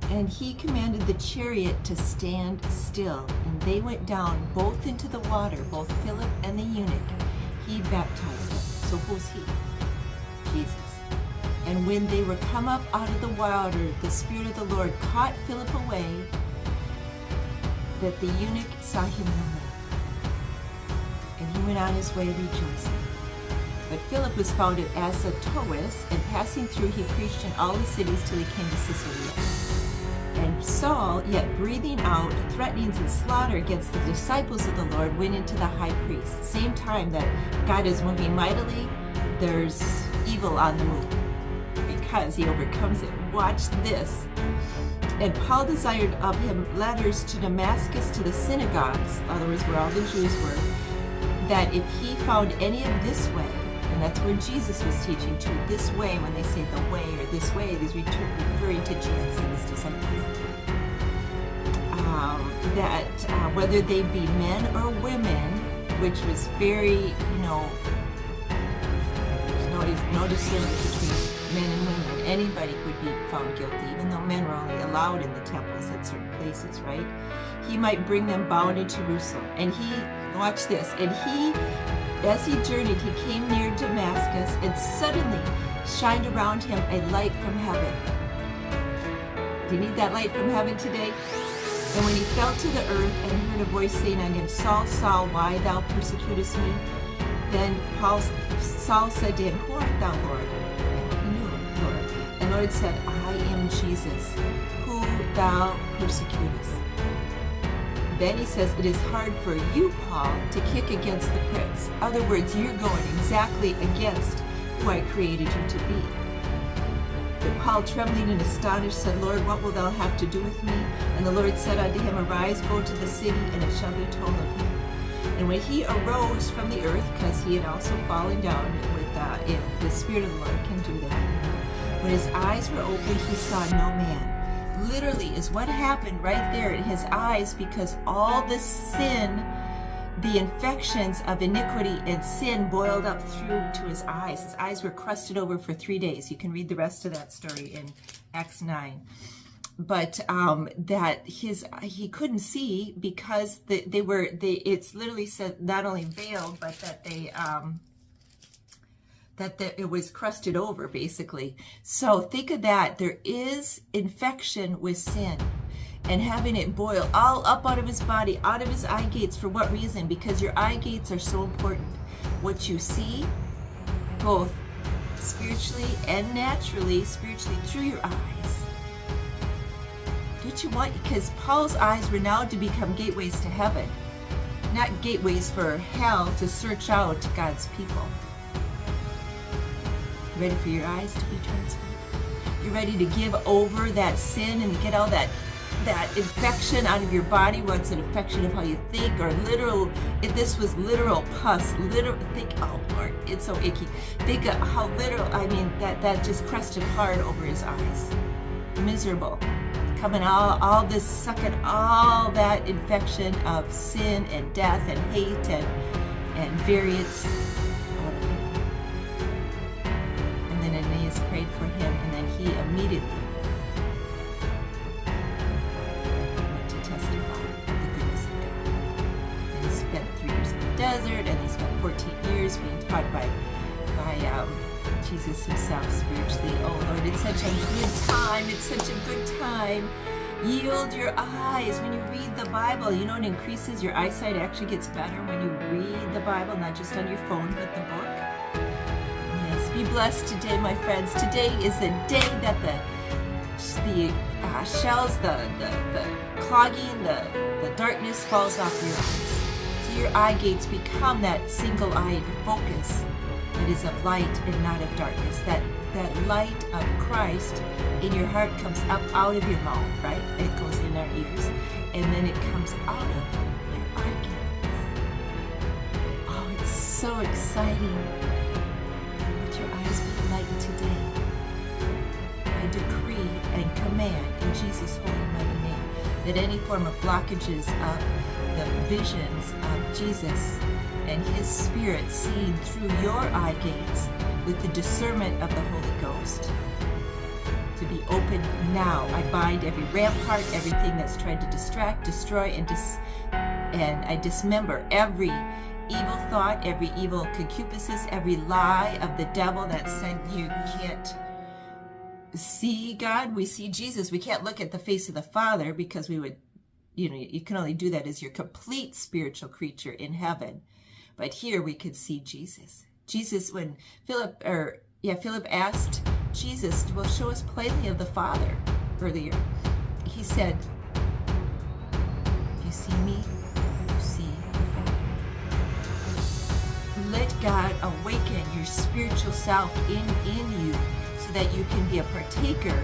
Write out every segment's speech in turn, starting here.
And he commanded the chariot to stand still, and they went down both into the water, both Philip and the eunuch. He baptized them. So who's he? Jesus. And when they were come up out of the water, the Spirit of the Lord caught Philip away, that the eunuch saw him no more. And he went on his way rejoicing. But Philip was found at Azotus, and passing through he preached in all the cities till he came to Caesarea. And Saul, yet breathing out threatenings and slaughter against the disciples of the Lord, went into the high priest. Same time that God is moving mightily, there's evil on the move, because he overcomes it. Watch this. And Paul desired of him letters to Damascus to the synagogues, in other words, where all the Jews were, that if he found any of this way, and that's where Jesus was teaching to, this way, when they say the way or this way, he's referring to Jesus and his disciples. That whether they be men or women, which was very, there's no distinction between men and women. Anybody would be found guilty, even though men were only allowed in the temples at certain places, right? He might bring them bound into Jerusalem. And he, watch this, and he, as he journeyed, he came near Damascus, and suddenly shined around him a light from heaven. Do you need that light from heaven today? And when he fell to the earth and heard a voice saying unto him, Saul, Saul, why thou persecutest me? Then Saul said to him, Who art thou, Lord? And he knew him, Lord. And the Lord said, I am Jesus, who thou persecutest. Then he says, it is hard for you, Paul, to kick against the pricks. In other words, you're going exactly against who I created you to be. But Paul, trembling and astonished, said, Lord, what wilt thou have to do with me? And the Lord said unto him, Arise, go to the city, and it shall be told of him. And when he arose from the earth, because he had also fallen down with the Spirit of the Lord can do that. When his eyes were opened, he saw no man. Literally is what happened right there in his eyes, because all the sin, the infections of iniquity and sin boiled up through to his eyes. His eyes were crusted over for 3 days. You can read the rest of that story in Acts 9. But that he couldn't see because it's literally said not only veiled, but that it was crusted over, basically. So think of that. There is infection with sin, and having it boil all up out of his body, out of his eye gates. For what reason? Because your eye gates are so important. What you see, both spiritually and naturally, spiritually through your eyes. What you want, because Paul's eyes were now to become gateways to heaven, not gateways for hell to search out God's people. Ready for your eyes to be transformed? You ready to give over that sin and get all that infection out of your body? Whether it's an infection of how you think, or literal, if this was literal pus, think, oh Lord, it's so icky. Think of how literal, that just crusted hard over his eyes. Miserable. Coming all this, sucking all that infection of sin and death and hate and variance out of him. And then Aeneas prayed for him, and then he immediately went to testify of the goodness of God. And he spent 3 years in the desert, and he spent 14 years being taught by Jesus himself spiritually. Oh Lord, it's such a good time. It's such a good time. Yield your eyes. When you read the Bible, it increases. Your eyesight actually gets better when you read the Bible, not just on your phone, but the book. Yes, be blessed today, my friends. Today is the day that the shells, the clogging, the darkness falls off your eyes. So your eye gates become that single-eyed focus that is of light and not of darkness. That light of Christ in your heart comes up out of your mouth, right? It goes in our ears, and then it comes out of your eye gates. Oh, it's so exciting. Let your eyes be lightened today. I decree and command in Jesus' holy mighty name that any form of blockages of the visions of Jesus and his Spirit seen through your eye gates with the discernment of the Holy Ghost to be open now. I bind every rampart, everything that's tried to distract, destroy, and I dismember every evil thought, every evil concupiscence, every lie of the devil that said you can't see God. We see Jesus. We can't look at the face of the Father because we would, you can only do that as your complete spiritual creature in heaven. But here we could see Jesus. Jesus, when Philip asked Jesus, well, show us plainly of the Father earlier. He said, if you see me, you see the Father. Let God awaken your spiritual self in you so that you can be a partaker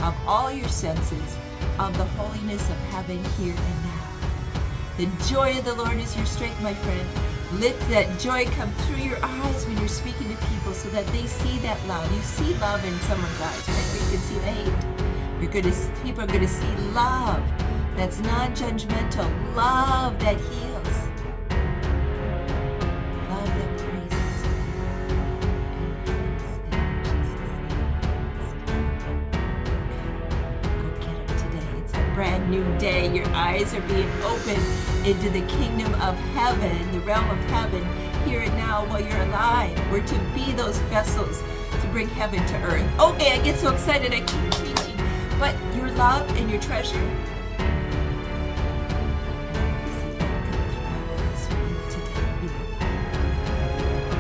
of all your senses of the holiness of heaven here and now. The joy of the Lord is your strength, my friend. Let that joy come through your eyes when you're speaking to people so that they see that love. You see love in someone's eyes, right? You can see the hate. People are going to see love that's non-judgmental, love that heals, love that praises. Go get them today. It's a brand new day. Your eyes are being opened into the kingdom of heaven, the realm of heaven, here and now while you're alive. We're to be those vessels to bring heaven to earth. Okay, I get so excited I keep preaching. But your love and your treasure